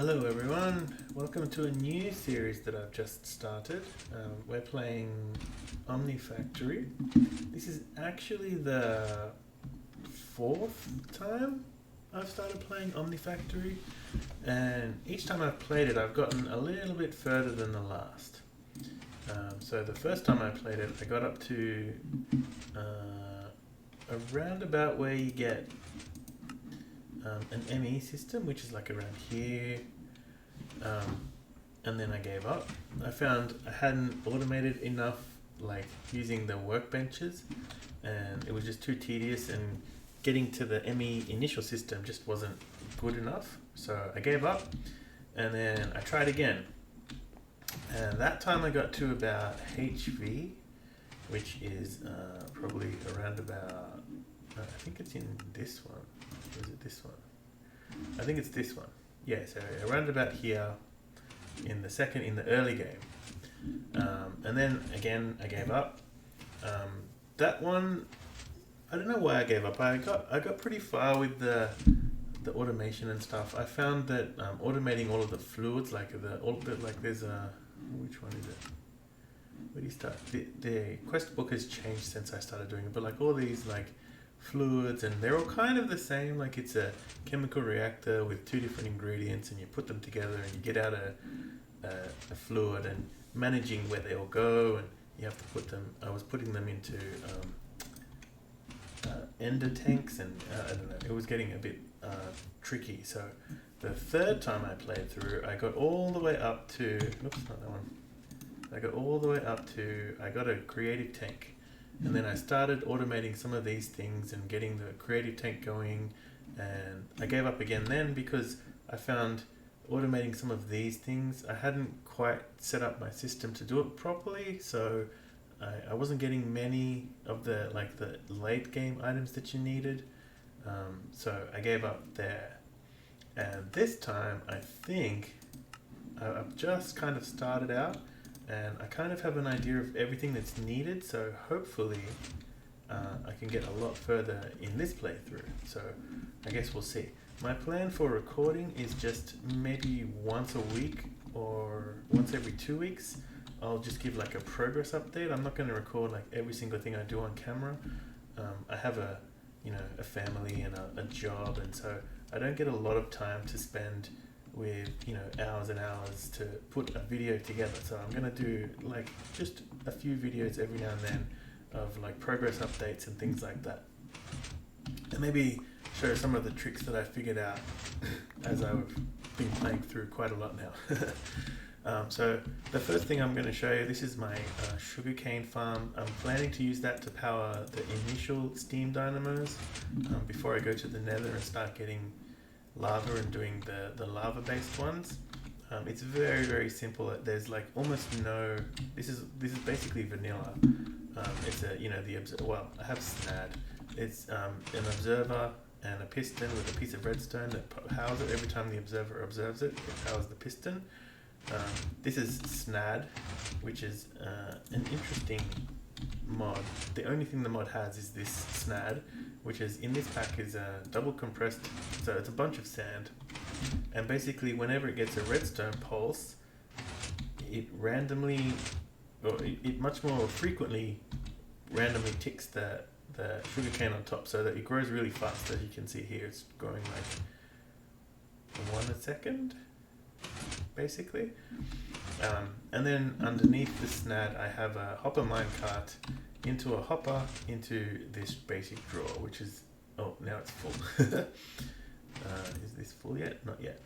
Hello everyone, welcome to a new series that I've just started. We're playing Omnifactory. This is actually the fourth time I've started playing Omnifactory, and each time I've played it I've gotten a little bit further than the last. So the first time I played it I got up to around about where you get an ME system, which is like around here, and then I gave up. I found I hadn't automated enough, like using the workbenches, and it was just too tedious, and getting to the ME initial system just wasn't good enough. So I gave up, and then I tried again, and that time I got to about HV, which is probably around about, I think it's in this one. Or is it this one? I think it's this one. Yeah, so around about here in the early game. And then again, I gave up. That one, I don't know why I gave up. I got pretty far with the automation and stuff. I found that automating all of the fluids, like there's a, which one is it? Where do you start? The quest book has changed since I started doing it, but like all these like fluids, and they're all kind of the same. Like it's a chemical reactor with two different ingredients, and you put them together and you get out a fluid, and managing where they all go, and you have to put them. I was putting them into ender tanks, and I don't know, it was getting a bit tricky. So the third time I played through, I got all the way up to, oops, not that one. I got a creative tank, and then I started automating some of these things and getting the creative tank going, and I gave up again then because I found automating some of these things, I hadn't quite set up my system to do it properly, so I wasn't getting many of the late game items that you needed, so I gave up there. And this time I think I've just kind of started out, and I kind of have an idea of everything that's needed, so hopefully I can get a lot further in this playthrough. So I guess we'll see. My plan for recording is just maybe once a week or once every 2 weeks. I'll just give like a progress update. I'm not going to record like every single thing I do on camera. I have a family and a job, and so I don't get a lot of time to spend with hours and hours to put a video together. So I'm gonna do like just a few videos every now and then of like progress updates and things like that, and maybe show some of the tricks that I figured out as I've been playing through quite a lot now. So the first thing I'm going to show you, this is my sugarcane farm. I'm planning to use that to power the initial steam dynamos before I go to the nether and start getting lava and doing the lava based ones. It's very, very simple. There's like almost no, this is basically vanilla. It's I have SNAD. It's an observer and a piston with a piece of redstone that powers it. Every time the observer observes it, it powers the piston. This is SNAD, which is an interesting mod. The only thing the mod has is this SNAD, which is in this pack is double compressed, so it's a bunch of sand, and basically whenever it gets a redstone pulse, it randomly, or it much more frequently randomly ticks the sugarcane on top, so that it grows really fast. As you can see here, it's growing like 1 a second basically. And then underneath the SNAD I have a hopper minecart into a hopper into this basic drawer, which is, oh, now it's full. Is this full yet? Not yet.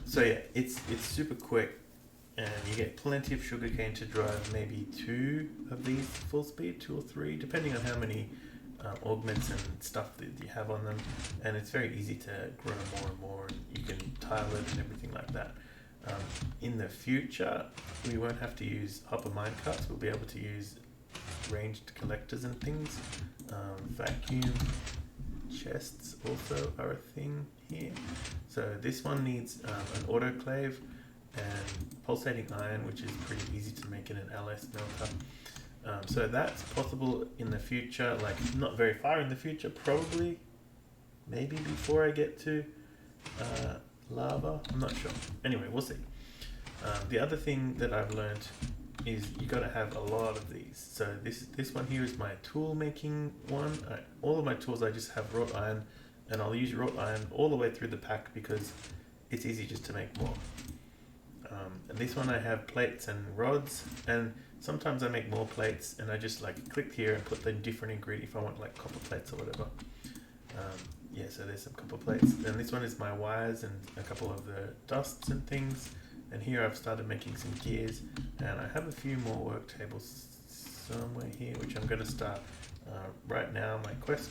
So yeah, it's super quick, and you get plenty of sugarcane to drive maybe 2 of these full speed, 2 or 3, depending on how many augments and stuff that you have on them, and it's very easy to grow more and more, and you can tile it and everything like that. In the future we won't have to use hopper minecarts, we'll be able to use ranged collectors and things. Vacuum chests also are a thing here. So this one needs an autoclave and pulsating iron, which is pretty easy to make in an LS melter. So that's possible in the future, like not very far in the future, probably maybe before I get to lava. I'm not sure. Anyway, we'll see. The other thing that I've learned is you got to have a lot of these. So this one here is my tool making one. All of my tools I just have wrought iron, and I'll use wrought iron all the way through the pack because it's easy just to make more. And this one I have plates and rods, and sometimes I make more plates and I just like click here and put the different ingredient if I want like copper plates or whatever. Yeah, so there's some copper plates, and this one is my wires and a couple of the dusts and things. And here I've started making some gears, and I have a few more work tables somewhere here, which I'm going to start. Right now, my quest,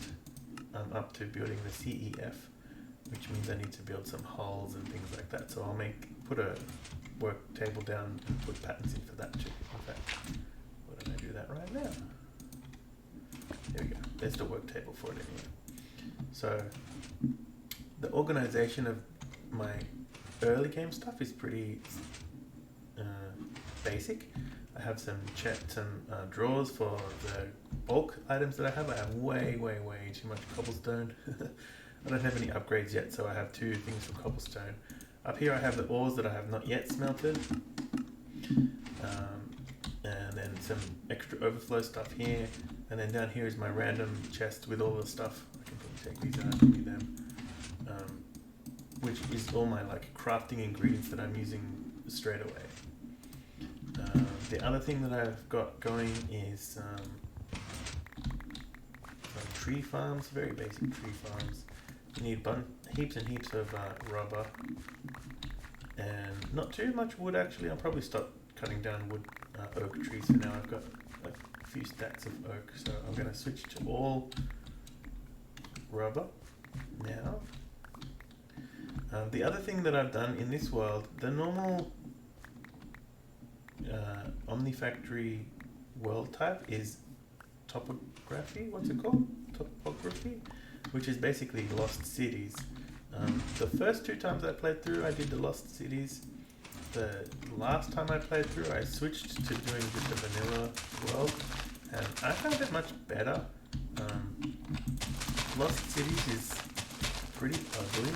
I'm up to building the CEF, which means I need to build some hulls and things like that. So I'll put a work table down and put patterns in for that too. In fact, why don't I do that right now? There we go. There's the work table for it anyway. So the organization of my early game stuff is pretty basic. I have some drawers for the bulk items that I have. I have way too much cobblestone. I don't have any upgrades yet, so I have 2 things for cobblestone. Up here I have the ores that I have not yet smelted. And then some extra overflow stuff here. And then down here is my random chest with all the stuff. I can probably take these out and do them. Which is all my like crafting ingredients that I'm using straight away. The other thing that I've got going is some tree farms, very basic tree farms. You need heaps and heaps of rubber and not too much wood actually. I'll probably stop cutting down wood, oak trees for now. I've got like a few stacks of oak, so I'm going to switch to all rubber now. The other thing that I've done in this world, the normal Omnifactory world type is topography, what's it called? Topography, which is basically lost cities. The first 2 times I played through, I did the lost cities. The last time I played through, I switched to doing just a vanilla world, and I found it much better. Lost cities is pretty ugly.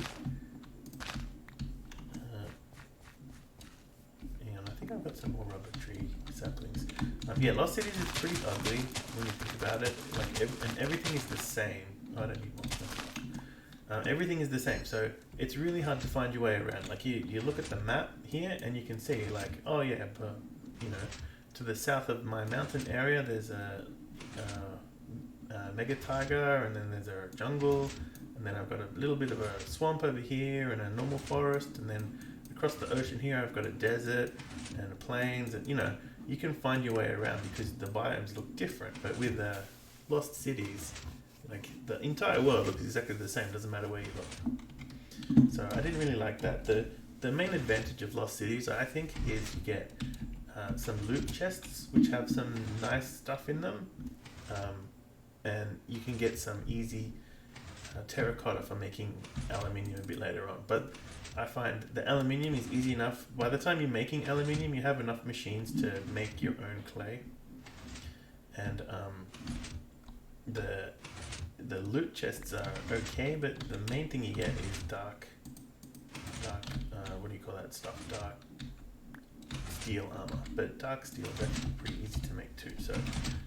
I've got some more rubber tree saplings. Yeah, Lost Cities is pretty ugly when you think about it. Like, and everything is the same. Oh, I don't need more stuff. Everything is the same, so it's really hard to find your way around. Like, you look at the map here, and you can see, like, oh yeah, but, you know, to the south of my mountain area, there's a mega tiger, and then there's a jungle, and then I've got a little bit of a swamp over here, and a normal forest, and then across the ocean here I've got a desert and a plains, and you know, you can find your way around because the biomes look different. But with Lost Cities, like the entire world looks exactly the same, doesn't matter where you look. So I didn't really like that. The main advantage of Lost Cities, I think, is you get some loot chests which have some nice stuff in them, and you can get some easy terracotta for making aluminium a bit later on. But I find the aluminium is easy enough. By the time you're making aluminium, you have enough machines to make your own clay. And the loot chests are okay, but the main thing you get is dark what do you call that stuff? Dark steel armor. But dark steel is actually pretty easy to make too. So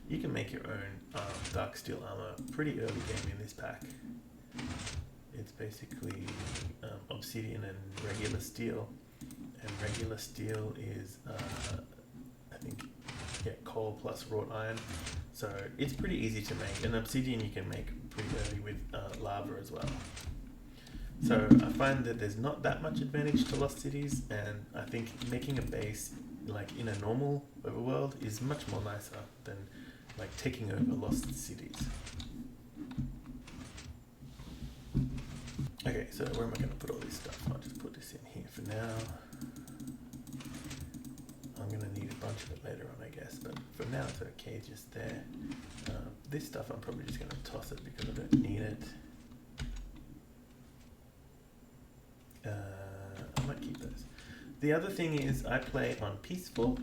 you can make your own dark steel armor pretty early game in this pack. It's basically obsidian and regular steel, and regular steel is I think coal plus wrought iron, so it's pretty easy to make. And obsidian you can make pretty early with lava as well. So I find that there's not that much advantage to Lost Cities, and I think making a base like in a normal overworld is much more nicer than like taking over Lost Cities. Okay, so where am I going to put all this stuff? I'll just put this in here for now. I'm going to need a bunch of it later on, I guess, but for now it's okay just there. This stuff I'm probably just going to toss it because I don't need it. I might keep those. The other thing is I play on peaceful.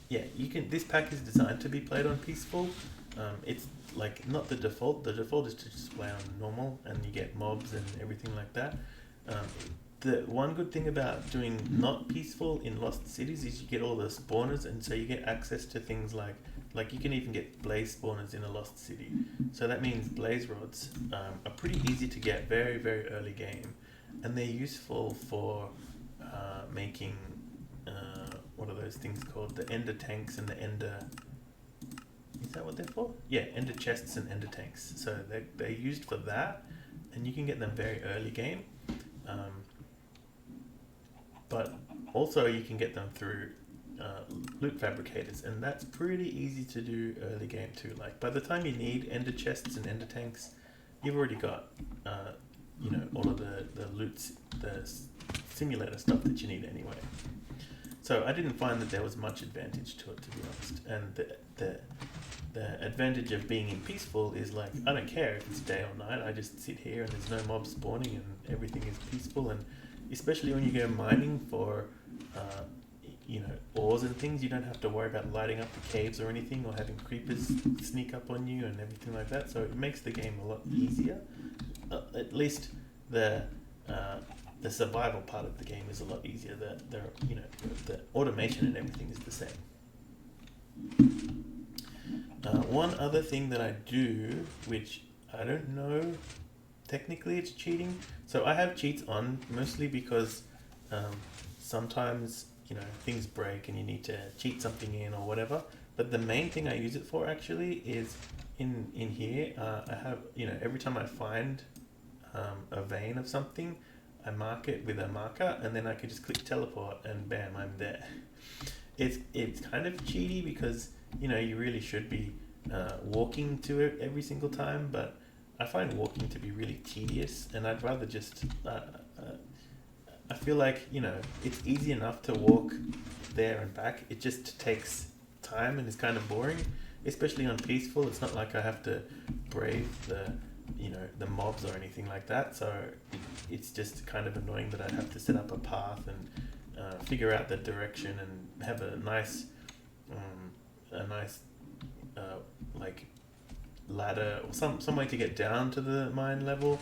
Yeah, you can. This pack is designed to be played on peaceful, It's like not the default. The default is to just play on normal, and you get mobs and everything like that. Um, the one good thing about doing not peaceful in Lost Cities is you get all the spawners, and so you get access to things like you can even get blaze spawners in a Lost City. So that means blaze rods are pretty easy to get very, very early game, and they're useful for making what are those things called? The ender tanks and the ender. Is that what they're for? Yeah, ender chests and ender tanks. So they're used for that, and you can get them very early game. But also you can get them through loot fabricators, and that's pretty easy to do early game too. Like by the time you need ender chests and ender tanks, you've already got all of the loots, the simulator stuff that you need anyway. So I didn't find that there was much advantage to it, to be honest. And the advantage of being in peaceful is like I don't care if it's day or night. I just sit here and there's no mobs spawning and everything is peaceful. And especially when you go mining for ores and things, you don't have to worry about lighting up the caves or anything, or having creepers sneak up on you and everything like that. So it makes the game a lot easier. At least the survival part of the game is a lot easier. The automation and everything is the same. One other thing that I do, which I don't know, technically it's cheating. So I have cheats on mostly because sometimes things break and you need to cheat something in or whatever. But the main thing I use it for actually is in here. I have every time I find a vein of something, I mark it with a marker, and then I can just click teleport and bam, I'm there. It's kind of cheaty because you really should be walking to it every single time, but I find walking to be really tedious, and I'd rather just I feel like it's easy enough to walk there and back. It just takes time and is kind of boring, especially on peaceful. It's not like I have to brave the mobs or anything like that, so it's just kind of annoying that I'd have to set up a path and figure out the direction and have a nice like ladder or some way to get down to the mine level.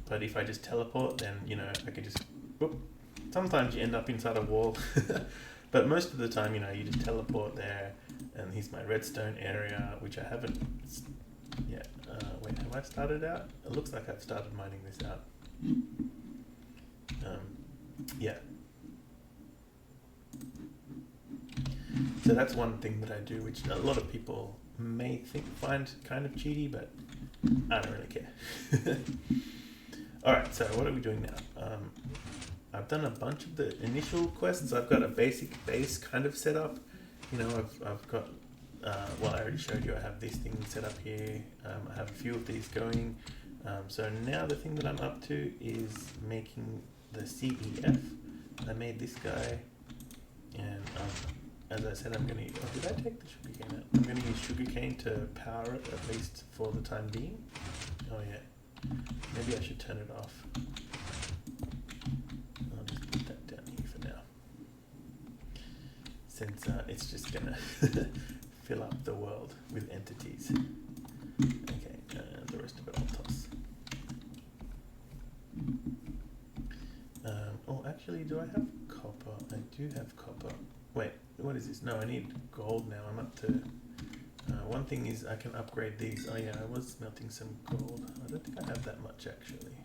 But if I just teleport, then I can just whoop. Sometimes you end up inside a wall but most of the time you just teleport there, and here's my redstone area, which I haven't yet. Wait, have I started out? It looks like I've started mining this out. Yeah. So that's one thing that I do, which a lot of people may find kind of cheaty, but I don't really care. Alright, so what are we doing now? I've done a bunch of the initial quests. I've got a basic base kind of set up. I've got I already showed you I have these things set up here. I have a few of these going. So now the thing that I'm up to is making the CEF. I made this guy, and as I said, I'm going to... Oh, did I take the sugarcane out? I'm going to use sugarcane to power it, at least for the time being. Oh yeah, maybe I should turn it off. I'll just put that down here for now, since it's just going to fill up the world with entities. Okay, the rest of it I'll toss. Actually, do I have copper? I do have copper. Wait, what is this? No, I need gold now. I'm up to... one thing is I can upgrade these. Oh yeah, I was smelting some gold. I don't think I have that much actually.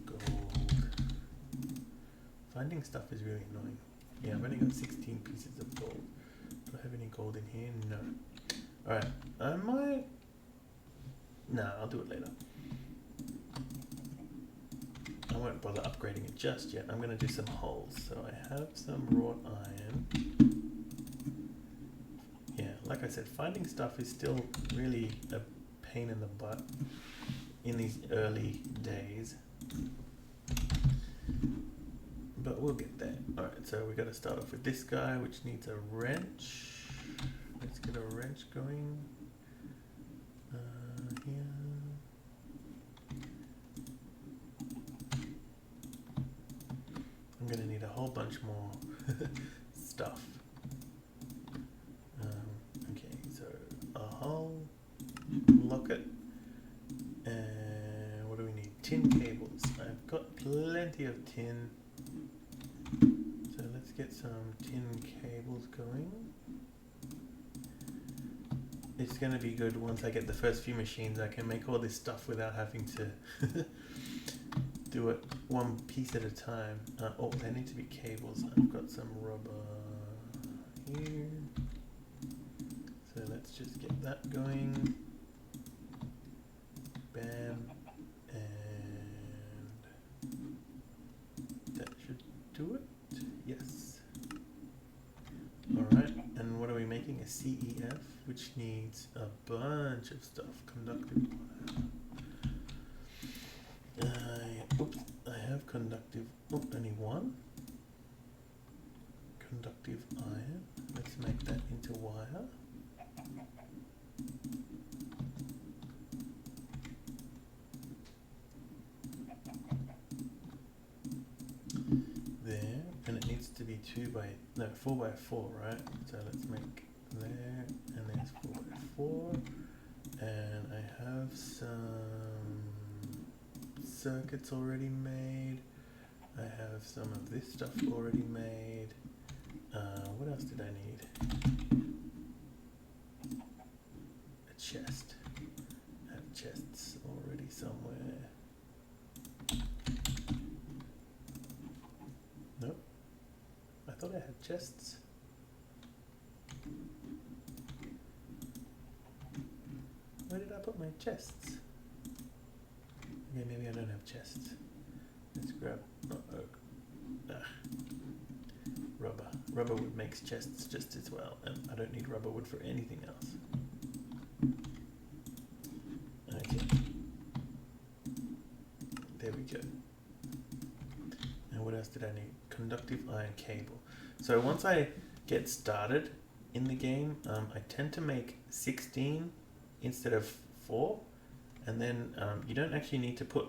Gold. Finding stuff is really annoying. Yeah, I've only got 16 pieces of gold. Do I have any gold in here? No. Alright, I might... Nah, I'll do it later. I won't bother upgrading it just yet. I'm going to do some holes. So I have some wrought iron. Yeah, like I said, finding stuff is still really a pain in the butt in these early days. But we'll get there. Alright, so we got to start off with this guy, which needs a wrench. Let's get a wrench going. Here. I'm gonna need a whole bunch more stuff. Okay, so a hull, lock it, and what do we need? Tin cables. I've got plenty of tin, so let's get some tin cables going. It's going to be good once I get the first few machines. I can make all this stuff without having to do it one piece at a time. Oh, there need to be cables. I've got some rubber here. So let's just get that going. Bam. And that should do it. Yes. Alright, and what are we making? A CEF, which needs a bunch of stuff. Conductive wire. Oops, I have conductive, only one. Conductive iron. Let's make that into wire. There, and it needs to be 4 by 4, right? So let's make there, and there's 4 by 4, and I have some circuits already made. I have some of this stuff already made. What else did I need? A chest. I have chests already somewhere. Nope. I thought I had chests. Where did I put my chests? Okay, maybe I don't have chests. Let's grab rubber. Rubber wood makes chests just as well, and I don't need rubber wood for anything else. Okay. There we go. And what else did I need? Conductive iron cable. So once I get started in the game, I tend to make 16 instead of 4, and then you don't actually need to put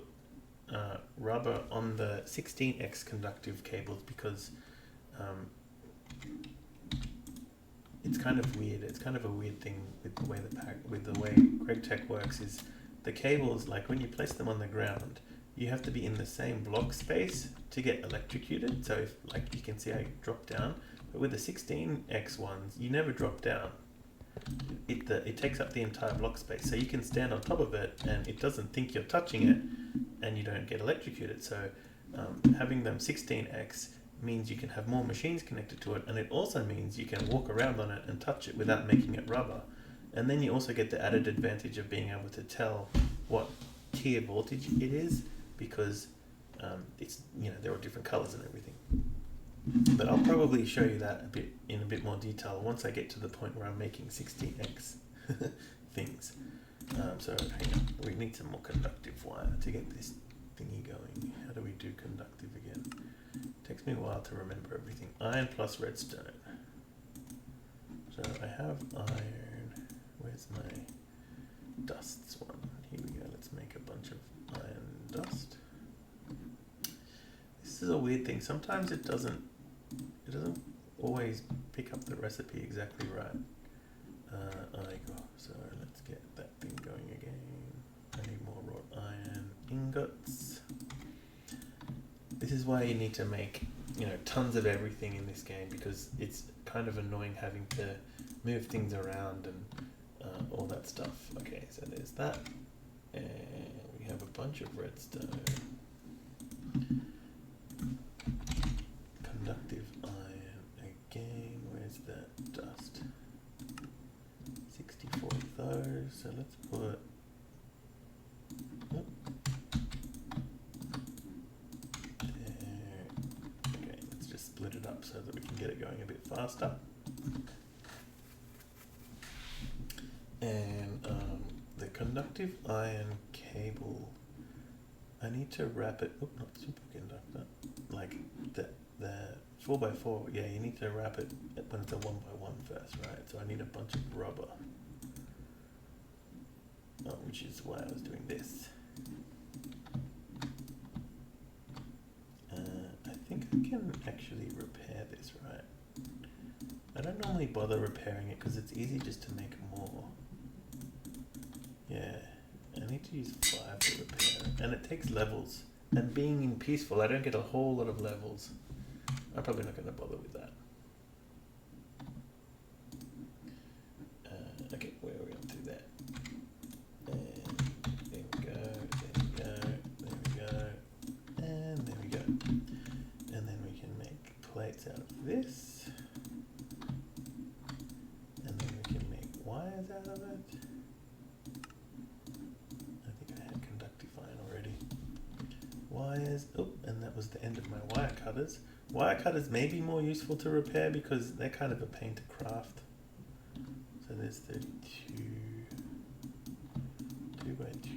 rubber on the 16x conductive cables because it's kind of weird. It's kind of a weird thing with the way the way GregTech works. Is the cables, like when you place them on the ground, you have to be in the same block space to get electrocuted. So if, like, you can see I drop down, but with the 16x ones, you never drop down. It takes up the entire block space, so you can stand on top of it and it doesn't think you're touching it, and you don't get electrocuted. So having them 16x means you can have more machines connected to it, and it also means you can walk around on it and touch it without making it rubber. And then you also get the added advantage of being able to tell what tier voltage it is, because it's, you know, there are different colors and everything. But I'll probably show you that in a bit more detail once I get to the point where I'm making 16x things. So hang on, we need some more conductive wire to get this thingy going. How do we do conductive again? Takes me a while to remember everything. Iron plus redstone. So I have iron. Where's my dusts one? Here we go. Let's make a bunch of iron dust. This is a weird thing. Sometimes it doesn't always pick up the recipe exactly right. So let's get that thing going again. I need more wrought iron ingots. This is why you need to make, you know, tons of everything in this game, because it's kind of annoying having to move things around and all that stuff. Okay, so there's that, and we have a bunch of redstone. Conductive iron again. Where's that dust? 64 of those. So let's put. Okay, let's just split it up so that we can get it going a bit faster. And the conductive iron cable, I need to wrap it. Oh, not superconductor. Like the 4x4. Yeah, you need to wrap it when it's a 1x1 first, right? So I need a bunch of rubber, which is why I was doing this. I think I can actually repair this, right? I don't normally bother repairing it because it's easy just to make more. Yeah, I need to use 5 to repair it. And it takes levels. And being in peaceful, I don't get a whole lot of levels. I'm probably not going to bother with that. Okay, where are we up to there? And there we go, there we go, there we go, and there we go. And then we can make plates out of this. And then we can make wires out of it. I think I had conductive iron already. Wires, oh, and that was the end of my wire cutters. Wire cutters may be more useful to repair because they're kind of a pain to craft. So there's 32, 2 by 2,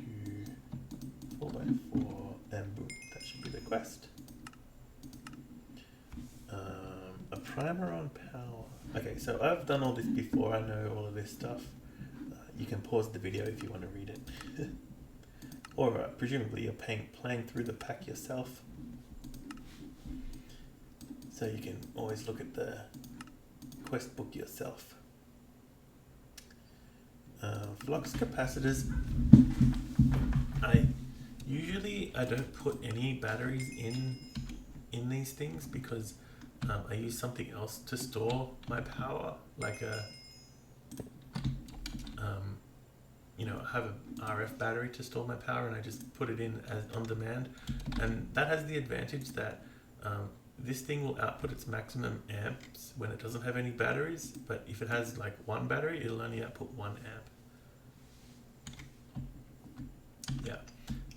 4 by 4, and boom, that should be the quest. A primer on power. Okay, so I've done all this before, I know all of this stuff. You can pause the video if you want to read it. Or presumably you're playing through the pack yourself. So you can always look at the quest book yourself. Flux capacitors. I don't put any batteries in these things because I use something else to store my power, like a I have an RF battery to store my power, and I just put it in as on demand, and that has the advantage that this thing will output its maximum amps when it doesn't have any batteries, but if it has like 1 battery, it'll only output 1 amp. Yeah,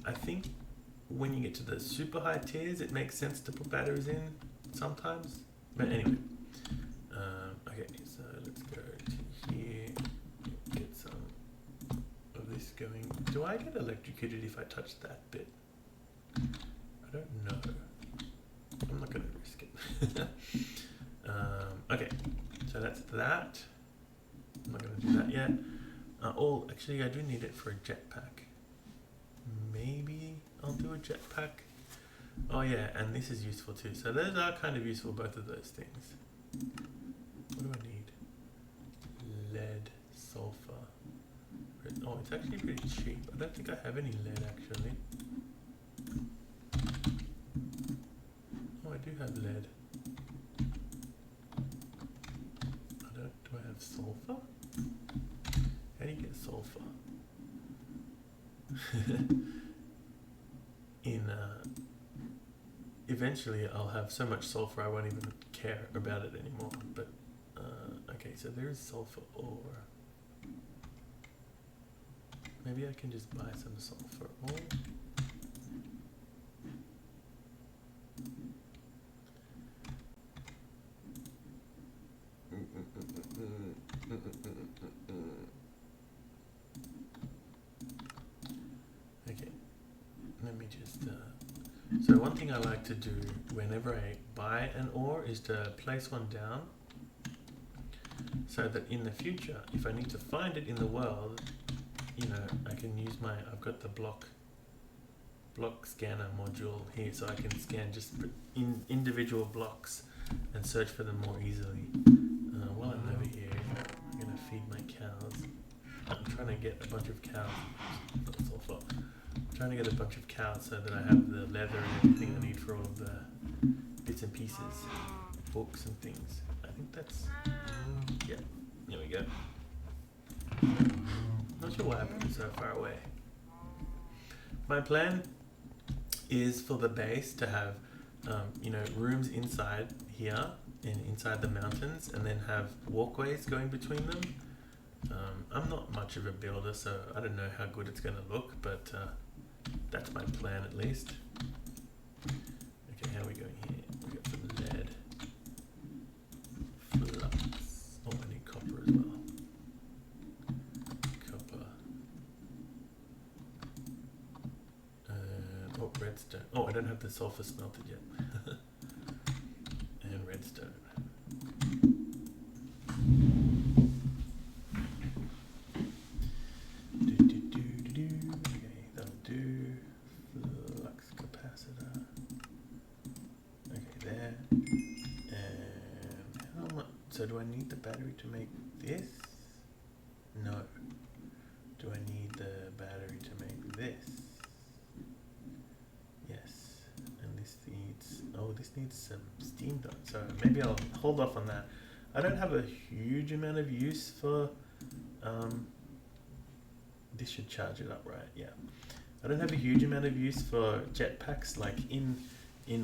I think when you get to the super high tiers, it makes sense to put batteries in sometimes. But anyway, okay, so let's go to here, get some of this going. Do I get electrocuted if I touch that bit? I don't know. I'm not going to risk it. Okay, so that's that. I'm not going to do that yet. Actually, I do need it for a jetpack. Maybe I'll do a jetpack. Oh yeah, and this is useful too. So those are kind of useful, both of those things. What do I need? Lead, sulfur. Oh, it's actually pretty cheap. I don't think I have any lead actually. Oh, I do have lead. Do I have sulfur? How do you get sulfur? Eventually I'll have so much sulfur I won't even care about it anymore. But okay, so there is sulfur ore. Maybe I can just buy some sulfur ore. Okay, let me just so one thing I like to do whenever I buy an ore is to place one down so that in the future, if I need to find it in the world, I can use I've got the block scanner module here, so I can scan just individual blocks and search for them more easily. While I'm over here, I'm going to feed my cows. I'm trying to get a bunch of cows. I'm trying to get a bunch of cows so that I have the leather and everything I need for all of the bits and pieces, books and things. I think that's, yeah, there we go. Not sure what happened so far away. My plan is for the base to have, rooms inside here and inside the mountains, and then have walkways going between them. I'm not much of a builder, so I don't know how good it's going to look, but that's my plan at least. Okay, how are we going here? We got some lead. Flux. Oh, I need copper as well. Copper. Oh, redstone. Oh, I don't have the sulfur smelted yet. And redstone. Okay, that'll do. Flux capacitor. Okay, there. And how much? So do I need the battery to make this? No. Do I need the battery to make this? Yes. And this needs, oh, this needs some steam done. So maybe I'll hold off on that. I don't have a huge amount of use for, this should charge it up, right? Yeah. I don't have a huge amount of use for jetpacks. Like in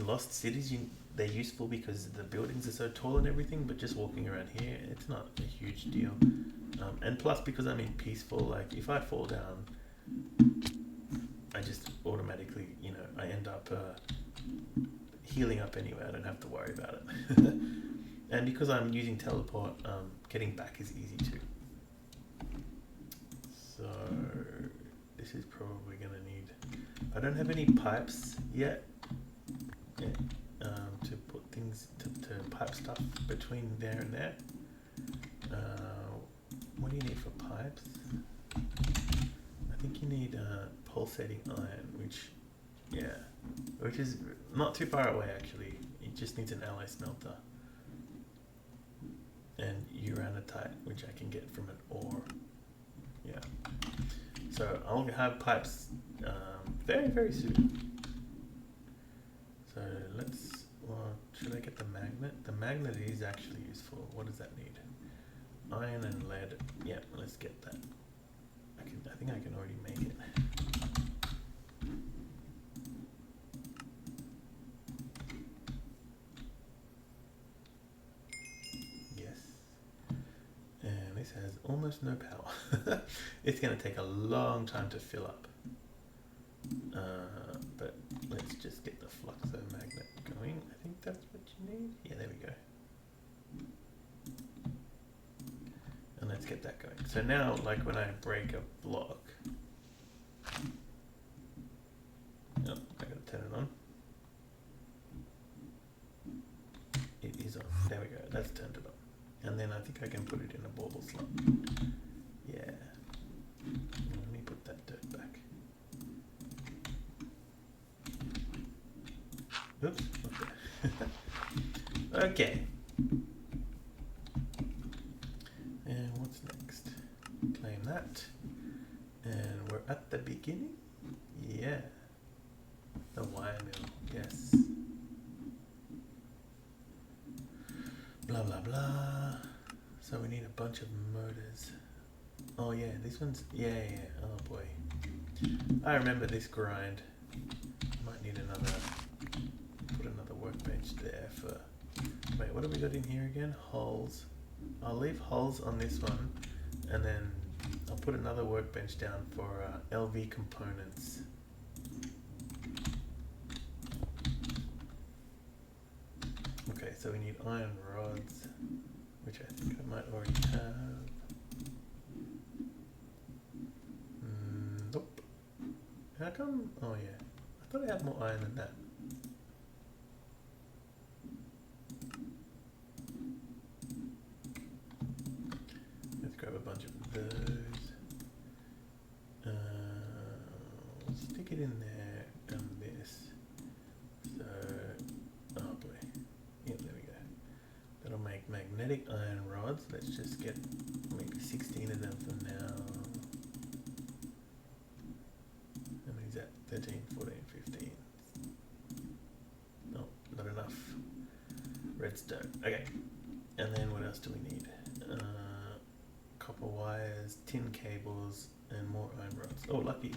Lost Cities, they're useful because the buildings are so tall and everything, but just walking around here, it's not a huge deal. And plus, because I'm in peaceful, like if I fall down, I just automatically, you know, I end up healing up anyway. I don't have to worry about it. And because I'm using teleport, getting back is easy too. So this is probably going to need, I don't have any pipes yet. Yeah. To put things, to pipe stuff between there and there. What do you need for pipes? I think you need pulsating iron, which is not too far away actually. It just needs an alloy smelter. And uranitite, which I can get from an ore. Yeah. So I'll have pipes very, very soon. So let's, well, should I get the magnet? The magnet is actually useful. What does that need? Iron and lead. Yeah, let's get that. I think I can already make it. Yes. And this has almost no power. It's going to take a long time to fill up. But let's just get the fluxo magnet going. I think that's what you need. Yeah, there we go. And let's get that going. So now, like when I break a block, oh, I gotta turn it on. It is on. There we go. That's turned it on. And then I think I can put it in a bauble slot. Yeah. Let me put that dirt back. Oops. Okay. Okay. And what's next? Claim that. And we're at the beginning? Yeah. The wire mill. Yes. Blah, blah, blah. So we need a bunch of motors. Oh yeah, this one's, yeah. Oh boy. I remember this grind. Might need another, put another workbench there for, wait, what have we got in here again? Hulls. I'll leave hulls on this one, and then I'll put another workbench down for LV components. Okay, so we need iron rods, which I think I might already have. Nope. How come? Oh yeah, I thought I had more iron than that. Let's grab a bunch of those. Stick it in there and this. So, oh boy. Yeah, there we go. That'll make magnetic iron rods. Let's just get maybe 16 of them for now. How many is that? 13, 14, 15. No, not enough. Redstone. Okay. And then what else do we need? Copper wires, tin cables, and more iron rods. Oh, lucky.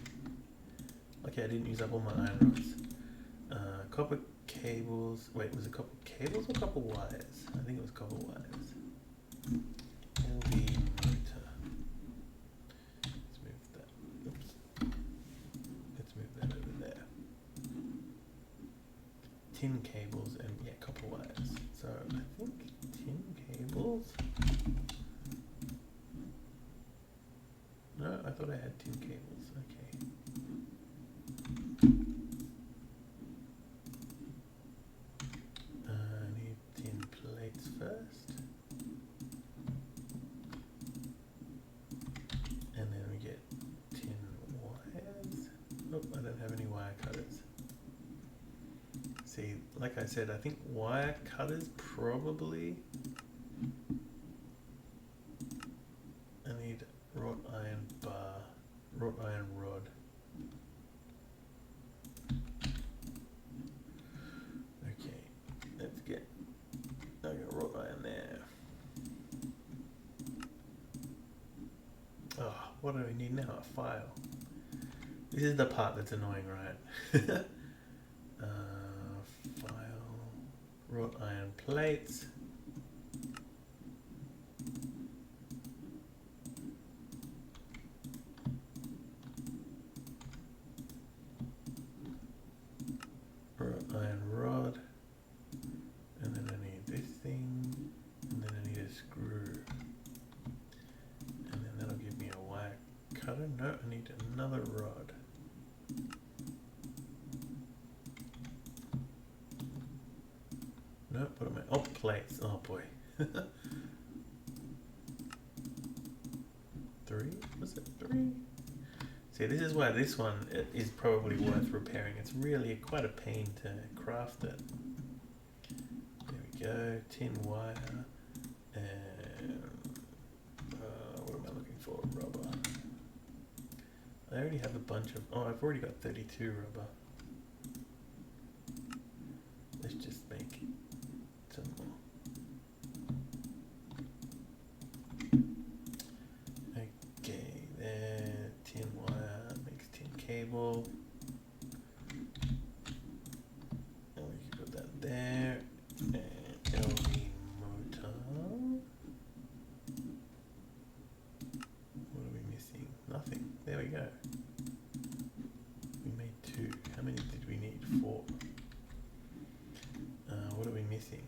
Okay, I didn't use up all my iron rods. Copper cables. Wait, was it copper cables or copper wires? I think it was copper wires. LV motor. Let's move that. Oops. Let's move that over there. Tin cables and yeah, copper wires. So I think tin cables. No, I thought I had tin cables. Okay. I need tin plates first. And then we get tin wires. Nope, I don't have any wire cutters. See, like I said, I think wire cutters probably wrought iron rod. Okay, let's get, I got wrought iron there. Oh, what do we need now? A file. This is the part that's annoying, right? File, wrought iron plates. Wrought iron rod. And then I need this thing. And then I need a screw. And then that'll give me a wire cutter. No, I need another rod. No, what am I? Oh, plates. Oh boy. 3? Was it 3? See, this is why this one is probably worth repairing. It's really quite a pain to craft it. There we go. Tin wire. And what am I looking for? Rubber. I already have a bunch of... Oh, I've already got 32 rubber. Let's just make some more. Okay, there. Tin wire makes tin cable. And we can put that there. And LV motor. What are we missing? Nothing. There we go. We made 2. How many did we need? 4. What are we missing?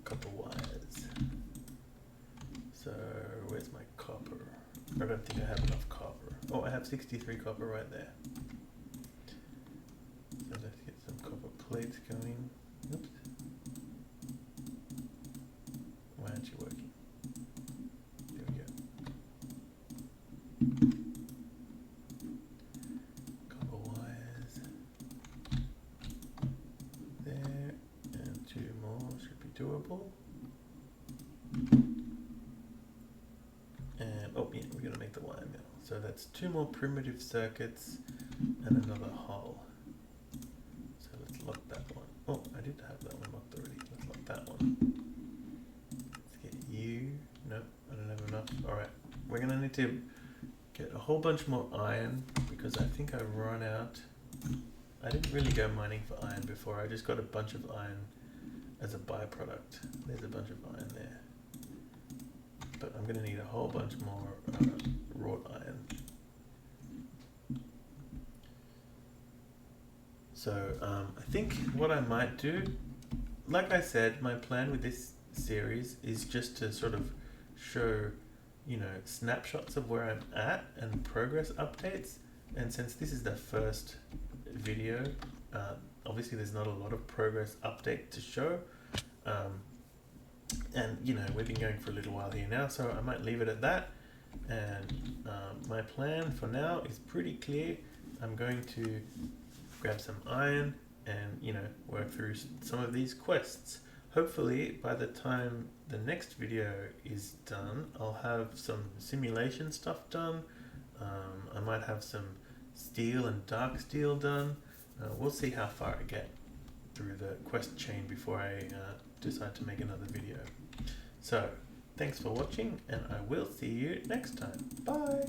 Copper wires. So where's my copper? I don't think I have enough copper. Oh, I have 63 copper right there. So let's get some copper plates going. Oops. Why aren't you working? There we go. Copper wires. There. And 2 more should be doable. And oh yeah, we're gonna make the wire mill. So that's 2 more primitive circuits and another hull. So let's lock that one. Oh, I did have that one locked already. Let's lock that one. Let's get you. No, I don't have enough. Alright, we're gonna need to get a whole bunch more iron because I think I run out. I didn't really go mining for iron before. I just got a bunch of iron as a byproduct. There's a bunch of iron there. But I'm going to need a whole bunch more wrought iron. So I think what I might do, like I said, my plan with this series is just to sort of show, you know, snapshots of where I'm at and progress updates. And since this is the first video, obviously there's not a lot of progress update to show. And you know, we've been going for a little while here now, so I might leave it at that. And my plan for now is pretty clear. I'm going to grab some iron and, you know, work through some of these quests. Hopefully by the time the next video is done, I'll have some simulation stuff done. I might have some steel and dark steel done. We'll see how far I get through the quest chain before I decide to make another video. So thanks for watching, and I will see you next time. Bye.